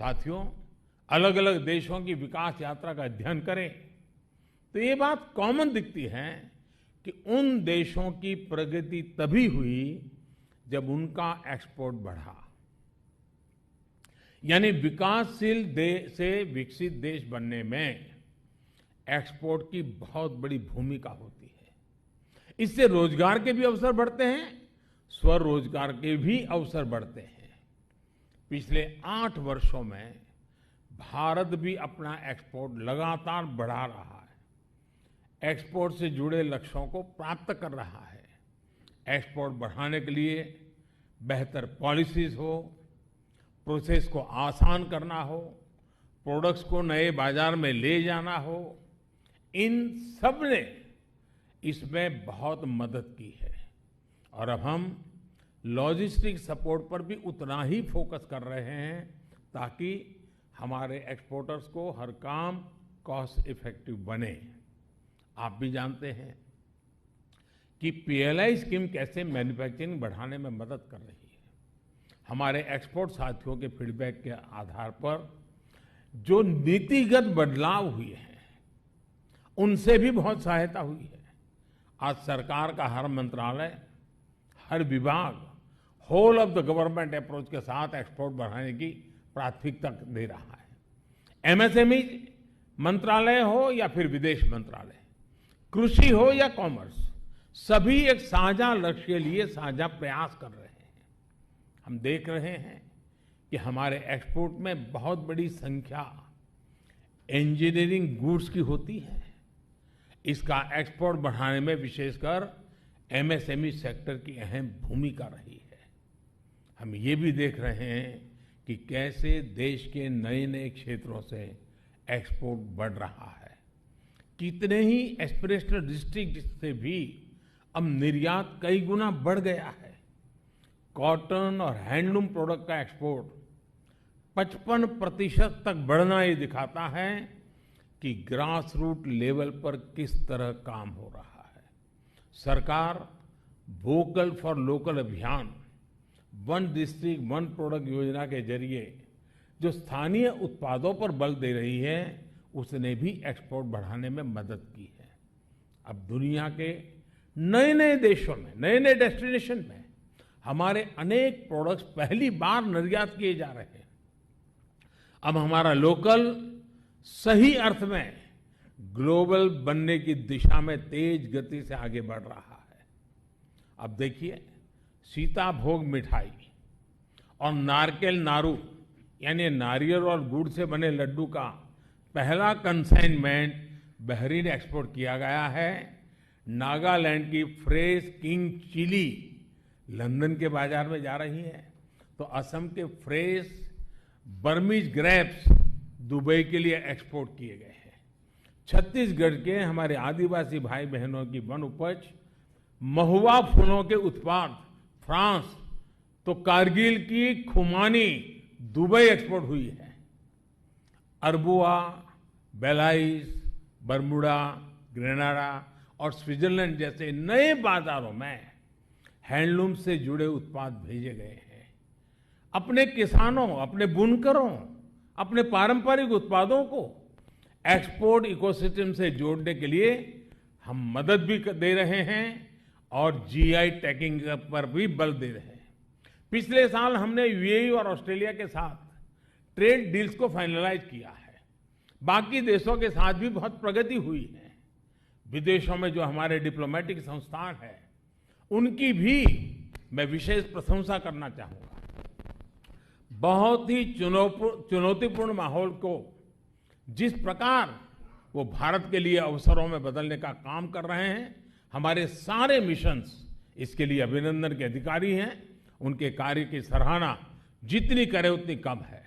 साथियों, अलग अलग देशों की विकास यात्रा का अध्ययन करें तो ये बात कॉमन दिखती है कि उन देशों की प्रगति तभी हुई जब उनका एक्सपोर्ट बढ़ा। यानी विकासशील देश से विकसित देश बनने में एक्सपोर्ट की बहुत बड़ी भूमिका होती है। इससे रोजगार के भी अवसर बढ़ते हैं, स्वरोजगार के भी अवसर बढ़ते हैं। पिछले 8 वर्षों में भारत भी अपना एक्सपोर्ट लगातार बढ़ा रहा है, एक्सपोर्ट से जुड़े लक्ष्यों को प्राप्त कर रहा है। एक्सपोर्ट बढ़ाने के लिए बेहतर पॉलिसीज हो, प्रोसेस को आसान करना हो, प्रोडक्ट्स को नए बाजार में ले जाना हो, इन सब ने इसमें बहुत मदद की है। और अब हम लॉजिस्टिक सपोर्ट पर भी उतना ही फोकस कर रहे हैं ताकि हमारे एक्सपोर्टर्स को हर काम कॉस्ट इफेक्टिव बने। आप भी जानते हैं कि पीएलआई स्कीम कैसे मैन्युफैक्चरिंग बढ़ाने में मदद कर रही है। हमारे एक्सपोर्ट साथियों के फीडबैक के आधार पर जो नीतिगत बदलाव हुए हैं उनसे भी बहुत सहायता हुई है। आज सरकार का हर मंत्रालय, हर विभाग whole of the government approach के साथ एक्सपोर्ट बढ़ाने की प्राथमिकता दे रहा है। एमएसएमई मंत्रालय हो या फिर विदेश मंत्रालय, कृषि हो या कॉमर्स, सभी एक साझा लक्ष्य के लिए साझा प्रयास कर रहे हैं। हम देख रहे हैं कि हमारे एक्सपोर्ट में बहुत बड़ी संख्या इंजीनियरिंग गुड्स की होती है। इसका एक्सपोर्ट बढ़ाने में विशेषकर एमएसएमई सेक्टर की अहम भूमिका रही है। हम ये भी देख रहे हैं कि कैसे देश के नए नए क्षेत्रों से एक्सपोर्ट बढ़ रहा है। कितने ही एस्पिरेशनल डिस्ट्रिक्ट से भी अब निर्यात कई गुना बढ़ गया है। कॉटन और हैंडलूम प्रोडक्ट का एक्सपोर्ट 55% तक बढ़ना ये दिखाता है कि ग्रास रूट लेवल पर किस तरह काम हो रहा है। सरकार वोकल फॉर लोकल अभियान, वन डिस्ट्रिक्ट वन प्रोडक्ट योजना के जरिए जो स्थानीय उत्पादों पर बल दे रही है, उसने भी एक्सपोर्ट बढ़ाने में मदद की है। अब दुनिया के नए नए देशों में, नए नए डेस्टिनेशन में हमारे अनेक प्रोडक्ट्स पहली बार निर्यात किए जा रहे हैं। अब हमारा लोकल सही अर्थ में ग्लोबल बनने की दिशा में तेज गति से आगे बढ़ रहा है। अब देखिए, सीताभोग मिठाई और नारकेल नारू यानी नारियल और गुड़ से बने लड्डू का पहला कंसाइनमेंट बहरीन एक्सपोर्ट किया गया है। नागालैंड की फ्रेश किंग चिली लंदन के बाजार में जा रही है, तो असम के फ्रेश बर्मीज ग्रेप्स दुबई के लिए एक्सपोर्ट किए गए हैं। छत्तीसगढ़ के हमारे आदिवासी भाई बहनों की वन उपज महुआ फूलों के उत्पाद फ्रांस, तो कारगिल की खुमानी दुबई एक्सपोर्ट हुई है। अरबुआ, बेलाइस, बरमुडा, ग्रेनाडा और स्विट्जरलैंड जैसे नए बाजारों में हैंडलूम से जुड़े उत्पाद भेजे गए हैं। अपने किसानों, अपने बुनकरों, अपने पारंपरिक उत्पादों को एक्सपोर्ट इकोसिस्टम से जोड़ने के लिए हम मदद भी दे रहे हैं और जीआई टैगिंग पर भी बल दे रहे हैं। पिछले साल हमने यूएई और ऑस्ट्रेलिया के साथ ट्रेड डील्स को फाइनलाइज किया है। बाकी देशों के साथ भी बहुत प्रगति हुई है। विदेशों में जो हमारे डिप्लोमेटिक संस्थान है, उनकी भी मैं विशेष प्रशंसा करना चाहूंगा। बहुत ही चुनौतीपूर्ण माहौल को जिस प्रकार वो भारत के लिए अवसरों में बदलने का काम कर रहे हैं, हमारे सारे मिशंस इसके लिए अभिनंदन के अधिकारी हैं। उनके कार्य की सराहना जितनी करें उतनी कम है।